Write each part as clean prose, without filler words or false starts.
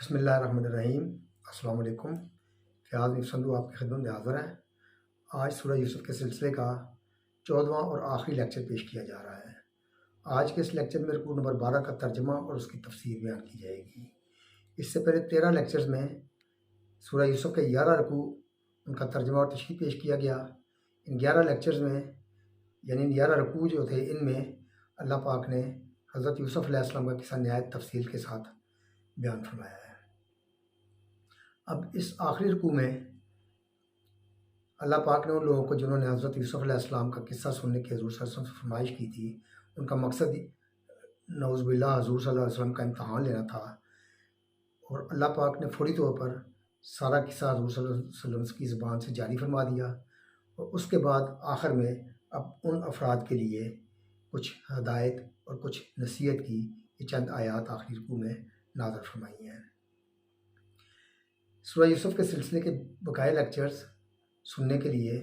بسم اللہ الرحمن الرحیم۔ السلام علیکم۔ فیاض سندھو آپ کی خدمت میں حاضر ہے۔ آج سورہ یوسف کے سلسلے کا 14واں اور آخری لیکچر پیش کیا جا رہا ہے۔ آج کے اس لیکچر میں رکوع نمبر 12 کا ترجمہ اور اس کی تفسیر بیان کی جائے گی۔ اس سے پہلے 13 لیکچرز میں سورہ یوسف کے 11 رکوع ان کا ترجمہ اور تشریح پیش کیا گیا۔ ان 11 لیکچرز میں یعنی ان 11 رکوع جو تھے، ان میں اللہ پاک نے حضرت یوسف علیہ السلام کا قصہ نہایت تفصیل کے ساتھ بیان فرمایا ہے۔ اب اس آخری رکوع میں اللہ پاک نے ان لوگوں کو جنہوں نے حضرت یوسف علیہ السلام کا قصہ سننے کی حضور صلی اللہ علیہ وسلم سے فرمائش کی تھی، ان کا مقصد نعوذ باللہ حضور صلی اللہ علیہ وسلم کا امتحان لینا تھا، اور اللہ پاک نے فوری طور پر سارا قصہ حضور صلی اللہ علیہ وسلم کی زبان سے جاری فرما دیا، اور اس کے بعد آخر میں اب ان افراد کے لیے کچھ ہدایت اور کچھ نصیحت کی یہ چند آیات آخری رکوع میں نازل فرمائی ہیں۔ سورہ یوسف کے سلسلے کے بقایا لیکچرز سننے کے لیے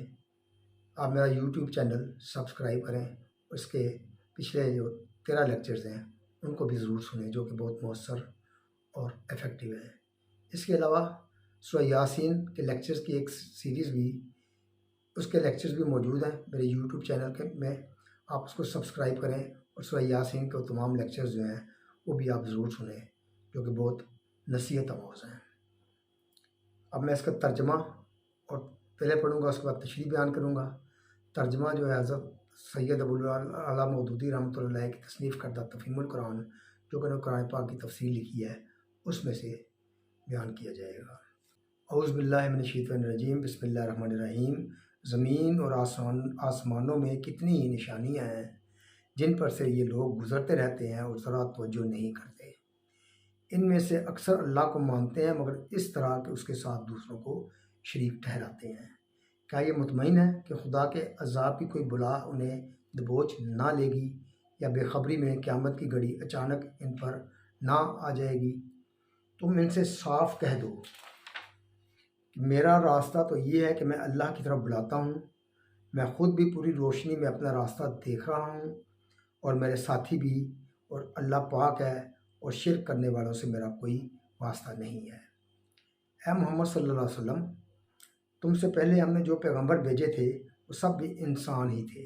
آپ میرا یوٹیوب چینل سبسکرائب کریں، اور اس کے پچھلے جو 13 لیکچرز ہیں ان کو بھی ضرور سنیں، جو کہ بہت مؤثر اور افیکٹو ہیں۔ اس کے علاوہ سورہ یاسین کے لیکچرز کی ایک سیریز بھی، اس کے لیکچرز بھی موجود ہیں میرے یوٹیوب چینل کے میں، آپ اس کو سبسکرائب کریں، اور سورہ یاسین کے تمام لیکچرز جو ہیں وہ بھی آپ ضرور سنیں، جو کہ بہت نصیحت آموز ہیں۔ اب میں اس کا ترجمہ اور پہلے پڑھوں گا، اس کے بعد تشریح بیان کروں گا۔ ترجمہ جو ہے حضرت سید ابو الاعلیٰ مودودی رحمۃ اللہ علیہ کی تصنیف کردہ تفہیم القرآن، جو کہ قرآن پاک کی تفسیر لکھی ہے، اس میں سے بیان کیا جائے گا۔ اعوذ باللہ من الشیطان الرجیم، بسم اللہ الرحمن الرحیم۔ زمین اور آسمانوں میں کتنی ہی نشانیاں ہیں جن پر سے یہ لوگ گزرتے رہتے ہیں اور ذرا توجہ نہیں کرتے۔ ان میں سے اکثر اللہ کو مانتے ہیں، مگر اس طرح کہ اس کے ساتھ دوسروں کو شریک ٹھہراتے ہیں۔ کیا یہ مطمئن ہے کہ خدا کے عذاب کی کوئی بلا انہیں دبوچ نہ لے گی، یا بے خبری میں قیامت کی گھڑی اچانک ان پر نہ آ جائے گی؟ تم ان سے صاف کہہ دو کہ میرا راستہ تو یہ ہے کہ میں اللہ کی طرف بلاتا ہوں، میں خود بھی پوری روشنی میں اپنا راستہ دیکھ رہا ہوں، اور میرے ساتھی بھی، اور اللہ پاک ہے، اور شرک کرنے والوں سے میرا کوئی واسطہ نہیں ہے۔ اے محمد صلی اللہ علیہ وسلم، تم سے پہلے ہم نے جو پیغمبر بھیجے تھے وہ سب بھی انسان ہی تھے،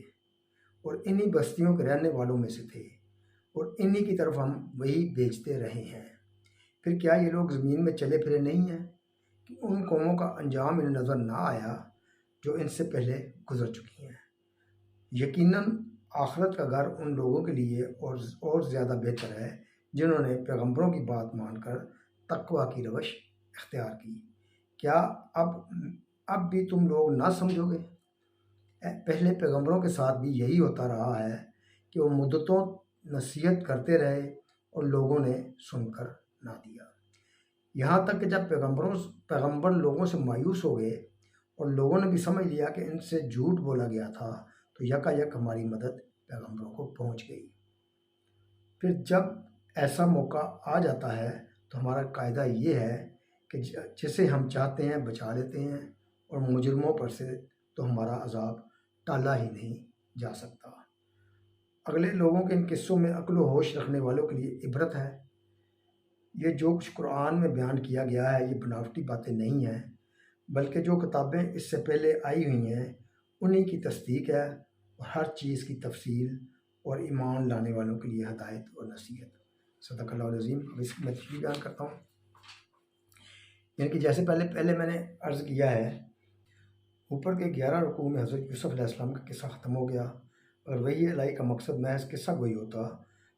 اور انہی بستیوں کے رہنے والوں میں سے تھے، اور انہی کی طرف ہم وہی بھیجتے رہے ہیں۔ پھر کیا یہ لوگ زمین میں چلے پھرے نہیں ہیں کہ ان قوموں کا انجام انہیں نظر نہ آیا جو ان سے پہلے گزر چکی ہیں؟ یقیناً آخرت کا گھر ان لوگوں کے لیے اور زیادہ بہتر ہے جنہوں نے پیغمبروں کی بات مان کر تقوی کی روش اختیار کی۔ کیا اب بھی تم لوگ نہ سمجھو گے؟ پہلے پیغمبروں کے ساتھ بھی یہی ہوتا رہا ہے کہ وہ مدتوں نصیحت کرتے رہے اور لوگوں نے سن کر نہ دیا، یہاں تک کہ جب پیغمبر لوگوں سے مایوس ہو گئے اور لوگوں نے بھی سمجھ لیا کہ ان سے جھوٹ بولا گیا تھا، تو یک ہماری مدد پیغمبروں کو پہنچ گئی۔ پھر جب ایسا موقع آ جاتا ہے تو ہمارا قاعدہ یہ ہے کہ جسے ہم چاہتے ہیں بچا لیتے ہیں، اور مجرموں پر سے تو ہمارا عذاب ٹالا ہی نہیں جا سکتا۔ اگلے لوگوں کے ان قصوں میں عقل و ہوش رکھنے والوں کے لیے عبرت ہے۔ یہ جو کچھ قرآن میں بیان کیا گیا ہے یہ بناوٹی باتیں نہیں ہیں، بلکہ جو کتابیں اس سے پہلے آئی ہوئی ہیں انہی کی تصدیق ہے، اور ہر چیز کی تفصیل اور ایمان لانے والوں کے لیے ہدایت اور نصیحت۔ صدق اللہ العظیم۔ اب اس کی میں تشریح بیان کرتا ہوں، یعنی کہ جیسے پہلے میں نے عرض کیا ہے، اوپر کے 11 رکوع میں حضرت یوسف علیہ السلام کا قصہ ختم ہو گیا۔ اگر وحی الہی کا مقصد محض قصہ گوئی ہوتا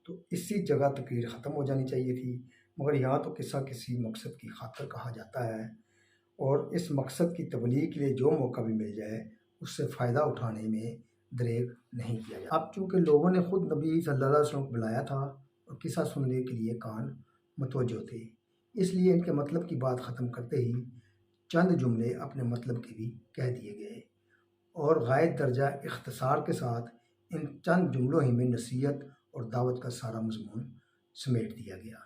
تو اسی جگہ تقریر ختم ہو جانی چاہیے تھی، مگر یہاں تو قصہ کسی مقصد کی خاطر کہا جاتا ہے، اور اس مقصد کی تبلیغ کے لیے جو موقع بھی مل جائے اس سے فائدہ اٹھانے میں دریغ نہیں کیا جاتا۔ اب چونکہ لوگوں نے خود نبی صلی اللہ علیہ وسلم کو بلایا تھا اور قصہ سننے کے لیے کان متوجہ تھے، اس لیے ان کے مطلب کی بات ختم کرتے ہی چند جملے اپنے مطلب کے بھی کہہ دیے گئے، اور غائب درجہ اختصار کے ساتھ ان چند جملوں ہی میں نصیحت اور دعوت کا سارا مضمون سمیٹ دیا گیا۔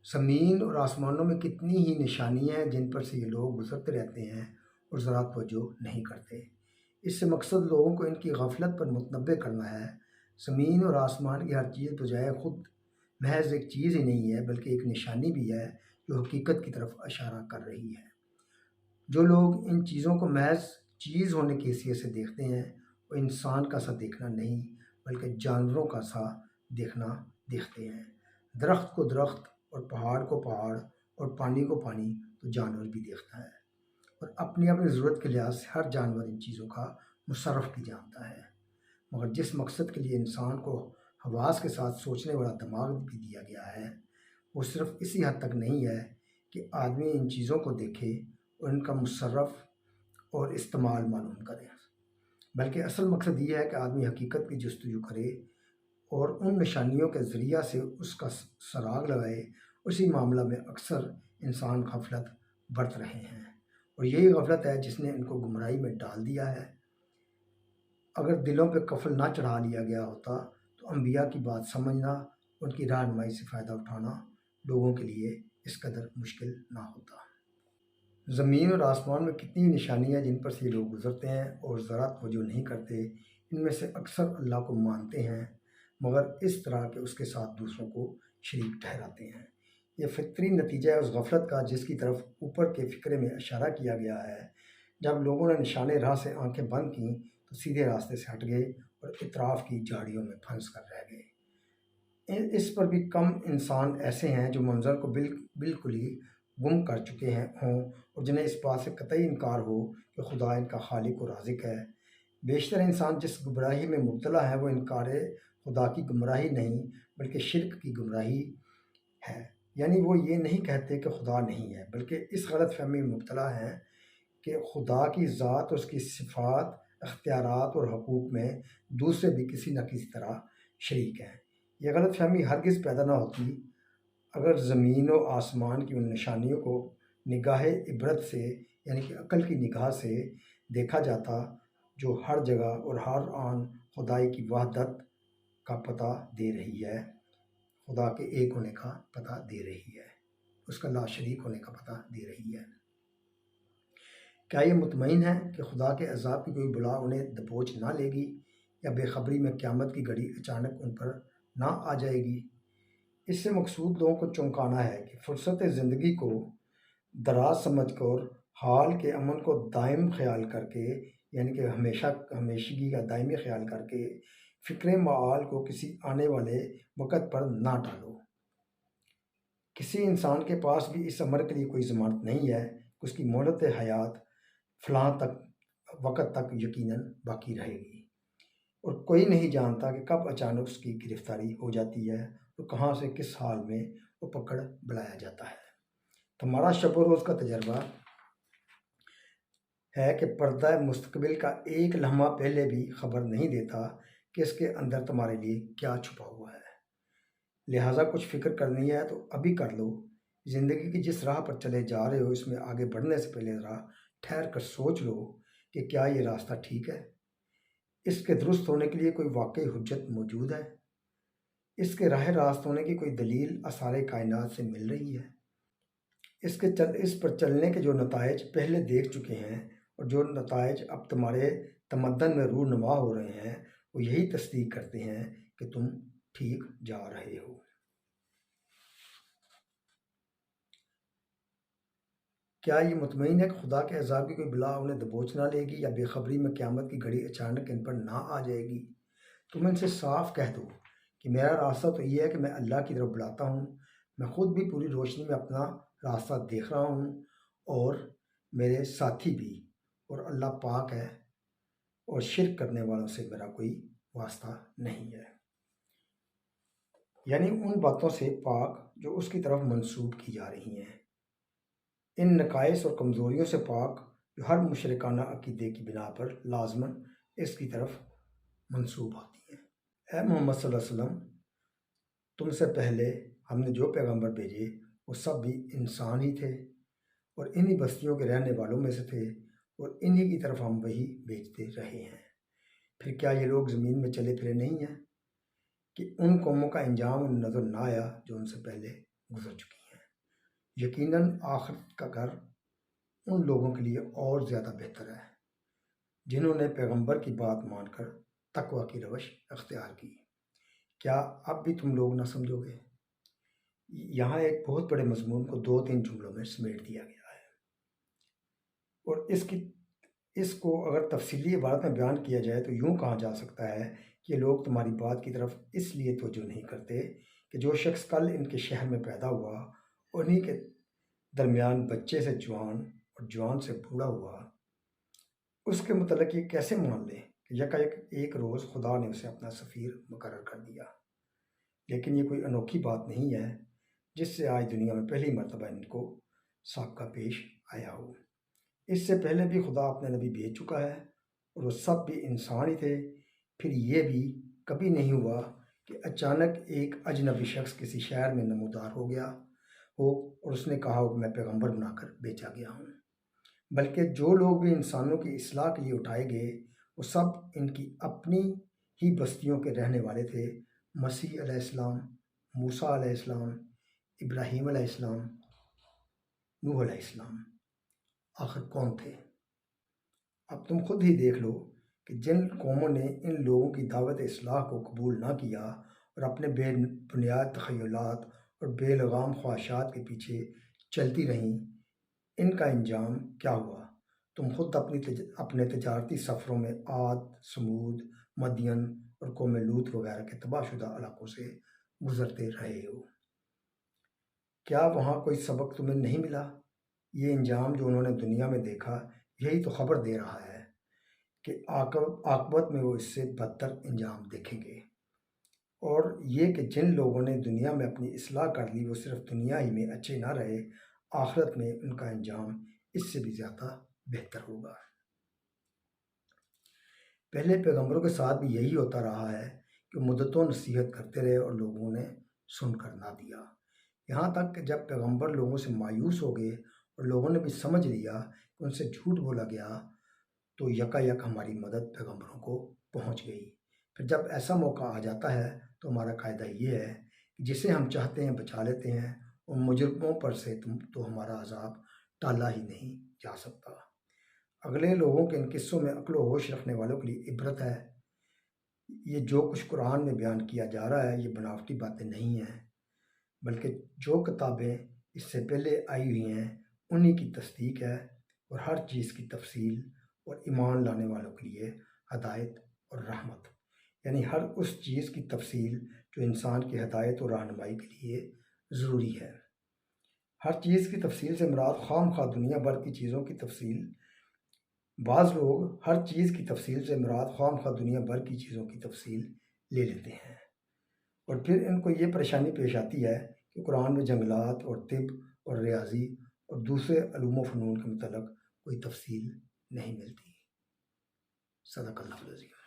زمین اور آسمانوں میں کتنی ہی نشانیاں ہیں جن پر سے یہ لوگ گزرتے رہتے ہیں اور ذرا توجہ نہیں کرتے۔ اس سے مقصد لوگوں کو ان کی غفلت پر متنبہ کرنا ہے۔ زمین اور آسمان کی ہر چیز بجائے خود محض ایک چیز ہی نہیں ہے بلکہ ایک نشانی بھی ہے جو حقیقت کی طرف اشارہ کر رہی ہے۔ جو لوگ ان چیزوں کو محض چیز ہونے کی حیثیت سے دیکھتے ہیں وہ انسان کا سا دیکھنا نہیں بلکہ جانوروں کا سا دیکھنا دیکھتے ہیں۔ درخت کو درخت اور پہاڑ کو پہاڑ اور پانی کو پانی تو جانور بھی دیکھتا ہے، اور اپنی اپنی ضرورت کے لحاظ سے ہر جانور ان چیزوں کا مصرف بھی جانتا ہے، مگر جس مقصد کے لیے انسان کو حواس کے ساتھ سوچنے والا دماغ بھی دیا گیا ہے وہ صرف اسی حد تک نہیں ہے کہ آدمی ان چیزوں کو دیکھے اور ان کا مصرف اور استعمال معلوم کرے، بلکہ اصل مقصد یہ ہے کہ آدمی حقیقت کی جستجو کرے اور ان نشانیوں کے ذریعہ سے اس کا سراغ لگائے۔ اسی معاملہ میں اکثر انسان غفلت برت رہے ہیں، اور یہی غفلت ہے جس نے ان کو گمراہی میں ڈال دیا ہے۔ اگر دلوں پہ قفل نہ چڑھا لیا گیا ہوتا تو انبیاء کی بات سمجھنا، ان کی رہنمائی سے فائدہ اٹھانا لوگوں کے لیے اس قدر مشکل نہ ہوتا۔ زمین اور آسمان میں کتنی نشانیاں جن پر سے یہ لوگ گزرتے ہیں اور ذرا توجہ نہیں کرتے۔ ان میں سے اکثر اللہ کو مانتے ہیں مگر اس طرح کہ اس کے ساتھ دوسروں کو شریک ٹھہراتے ہیں۔ یہ فطری نتیجہ ہے اس غفلت کا جس کی طرف اوپر کے فقرے میں اشارہ کیا گیا ہے۔ جب لوگوں نے نشان راہ سے آنکھیں بند کیں تو سیدھے راستے سے ہٹ گئے اور اطراف کی جھاڑیوں میں پھنس کر رہ گئے۔ اس پر بھی کم انسان ایسے ہیں جو منظر کو بالکل ہی گم کر چکے ہوں اور جنہیں اس بات سے قطعی انکار ہو کہ خدا ان کا خالق و رازق ہے۔ بیشتر انسان جس گمراہی میں مبتلا ہے وہ انکار خدا کی گمراہی نہیں بلکہ شرک کی گمراہی ہے، یعنی وہ یہ نہیں کہتے کہ خدا نہیں ہے بلکہ اس غلط فہمی میں مبتلا ہیں کہ خدا کی ذات اور اس کی صفات، اختیارات اور حقوق میں دوسرے بھی کسی نہ کسی طرح شریک ہیں۔ یہ غلط فہمی ہرگز پیدا نہ ہوتی اگر زمین و آسمان کی ان نشانیوں کو نگاہ عبرت سے یعنی کہ عقل کی نگاہ سے دیکھا جاتا جو ہر جگہ اور ہر آن خدائی کی وحدت کا پتہ دے رہی ہے، خدا کے ایک ہونے کا پتہ دے رہی ہے، اس کا لا شریک ہونے کا پتہ دے رہی ہے۔ کیا یہ مطمئن ہے کہ خدا کے عذاب کی کوئی بلا انہیں دبوچ نہ لے گی یا بے خبری میں قیامت کی گھڑی اچانک ان پر نہ آ جائے گی؟ اس سے مقصود لوگوں کو چونکانا ہے کہ فرصت زندگی کو دراز سمجھ کر حال کے امن کو دائم خیال کر کے یعنی کہ ہمیشگی کا دائمی خیال کر کے فکر معال کو کسی آنے والے وقت پر نہ ڈالو۔ کسی انسان کے پاس بھی اس امر کے لیے کوئی ضمانت نہیں ہے کہ اس کی مہلت حیات فلاں وقت تک یقیناً باقی رہے گی، اور کوئی نہیں جانتا کہ کب اچانک اس کی گرفتاری ہو جاتی ہے اور کہاں سے کس حال میں وہ پکڑ بلایا جاتا ہے۔ تمہارا شب و روز کا تجربہ ہے کہ پردہ مستقبل کا ایک لمحہ پہلے بھی خبر نہیں دیتا کہ اس کے اندر تمہارے لیے کیا چھپا ہوا ہے۔ لہٰذا کچھ فکر کرنی ہے تو ابھی کر لو۔ زندگی کی جس راہ پر چلے جا رہے ہو اس میں آگے بڑھنے سے پہلے ذرا ٹھہر کر سوچ لو کہ کیا یہ راستہ ٹھیک ہے، اس کے درست ہونے کے لیے کوئی واقعی حجت موجود ہے، اس کے راہ راست ہونے کی کوئی دلیل آثار کائنات سے مل رہی ہے، اس پر چلنے کے جو نتائج پہلے دیکھ چکے ہیں اور جو نتائج اب تمہارے تمدن میں رونما ہو رہے ہیں وہ یہی تصدیق کرتے ہیں کہ تم ٹھیک جا رہے ہو۔ کیا یہ مطمئن ہے کہ خدا کے عذاب کی کوئی بلا انہیں دبوچ نہ لے گی یا بے خبری میں قیامت کی گھڑی اچانک ان پر نہ آ جائے گی؟ تم ان سے صاف کہہ دو کہ میرا راستہ تو یہ ہے کہ میں اللہ کی طرف بلاتا ہوں، میں خود بھی پوری روشنی میں اپنا راستہ دیکھ رہا ہوں اور میرے ساتھی بھی، اور اللہ پاک ہے اور شرک کرنے والوں سے میرا کوئی واسطہ نہیں ہے، یعنی ان باتوں سے پاک جو اس کی طرف منسوب کی جا رہی ہیں، ان نقائص اور کمزوریوں سے پاک جو ہر مشرکانہ عقیدے کی بنا پر لازماً اس کی طرف منسوب ہوتی ہیں۔ اے محمد صلی اللہ علیہ وسلم، تم سے پہلے ہم نے جو پیغمبر بھیجے وہ سب بھی انسان ہی تھے اور انہی بستیوں کے رہنے والوں میں سے تھے اور انہی کی طرف ہم وہی بھیجتے رہے ہیں۔ پھر کیا یہ لوگ زمین میں چلے پھرے نہیں ہیں کہ ان قوموں کا انجام انہیں نظر نہ آیا جو ان سے پہلے گزر چکی ہیں؟ یقیناً آخرت کا گھر ان لوگوں کے لیے اور زیادہ بہتر ہے جنہوں نے پیغمبر کی بات مان کر تقوی کی روش اختیار کی۔ کیا اب بھی تم لوگ نہ سمجھو گے؟ یہاں ایک بہت بڑے مضمون کو 2-3 جملوں میں سمیٹ دیا گیا ہے، اور اس کو اگر تفصیلی عبارت میں بیان کیا جائے تو یوں کہا جا سکتا ہے کہ لوگ تمہاری بات کی طرف اس لیے توجہ نہیں کرتے کہ جو شخص کل ان کے شہر میں پیدا ہوا، انہی کے درمیان بچے سے جوان اور جوان سے بوڑھا ہوا، اس کے متعلق یہ کیسے مان لیں کہ یکایک ایک روز خدا نے اسے اپنا سفیر مقرر کر دیا۔ لیکن یہ کوئی انوکھی بات نہیں ہے جس سے آج دنیا میں پہلی مرتبہ ان کو سابقہ پیش آیا ہو۔ اس سے پہلے بھی خدا اپنے نبی بھیج چکا ہے، اور وہ سب بھی انسان ہی تھے۔ پھر یہ بھی کبھی نہیں ہوا کہ اچانک ایک اجنبی شخص کسی شہر میں نمودار ہو گیا ہو اور اس نے کہا ہو کہ میں پیغمبر بنا کر بھیجا گیا ہوں، بلکہ جو لوگ بھی انسانوں کی اصلاح کے لیے اٹھائے گئے وہ سب ان کی اپنی ہی بستیوں کے رہنے والے تھے۔ مسیح علیہ السلام، موسیٰ علیہ السلام، ابراہیم علیہ السلام، نوح علیہ السلام، آخر کون تھے؟ اب تم خود ہی دیکھ لو کہ جن قوموں نے ان لوگوں کی دعوت اصلاح کو قبول نہ کیا اور اپنے بے بنیاد تخیلات اور بے لگام خواہشات کے پیچھے چلتی رہیں، ان کا انجام کیا ہوا؟ تم خود اپنے تجارتی سفروں میں عاد، سمود، مدین اور قوم لوط وغیرہ کے تباہ شدہ علاقوں سے گزرتے رہے ہو۔ کیا وہاں کوئی سبق تمہیں نہیں ملا؟ یہ انجام جو انہوں نے دنیا میں دیکھا یہی تو خبر دے رہا ہے کہ عاقبت میں وہ اس سے بدتر انجام دیکھیں گے، اور یہ کہ جن لوگوں نے دنیا میں اپنی اصلاح کر لی وہ صرف دنیا ہی میں اچھے نہ رہے، آخرت میں ان کا انجام اس سے بھی زیادہ بہتر ہوگا۔ پہلے پیغمبروں کے ساتھ بھی یہی ہوتا رہا ہے کہ مدتوں نصیحت کرتے رہے اور لوگوں نے سن کر نہ دیا، یہاں تک کہ جب پیغمبر لوگوں سے مایوس ہو گئے اور لوگوں نے بھی سمجھ لیا کہ ان سے جھوٹ بولا گیا تو یکایک ہماری مدد پیغمبروں کو پہنچ گئی۔ پھر جب ایسا موقع آ جاتا ہے تو ہمارا قاعدہ یہ ہے کہ جسے ہم چاہتے ہیں بچا لیتے ہیں، اور مجرموں پر سے تو ہمارا عذاب ٹالا ہی نہیں جا سکتا۔ اگلے لوگوں کے ان قصوں میں عقل و ہوش رکھنے والوں کے لیے عبرت ہے۔ یہ جو کچھ قرآن میں بیان کیا جا رہا ہے یہ بناوٹی باتیں نہیں ہیں، بلکہ جو کتابیں اس سے پہلے آئی ہوئی ہیں انہی کی تصدیق ہے، اور ہر چیز کی تفصیل اور ایمان لانے والوں کے لیے ہدایت اور رحمت، یعنی ہر اس چیز کی تفصیل جو انسان کی ہدایت اور رہنمائی کے لیے ضروری ہے۔ ہر چیز کی تفصیل سے مراد خواہ مخواہ دنیا بھر کی چیزوں کی تفصیل۔ بعض لوگ ہر چیز کی تفصیل سے مراد خواہ مخواہ دنیا بھر کی چیزوں کی تفصیل لے لیتے ہیں، اور پھر ان کو یہ پریشانی پیش آتی ہے کہ قرآن میں جنگلات اور طب اور ریاضی اور دوسرے علوم و فنون کے متعلق کوئی تفصیل نہیں ملتی۔ صدق اللہ العظیم۔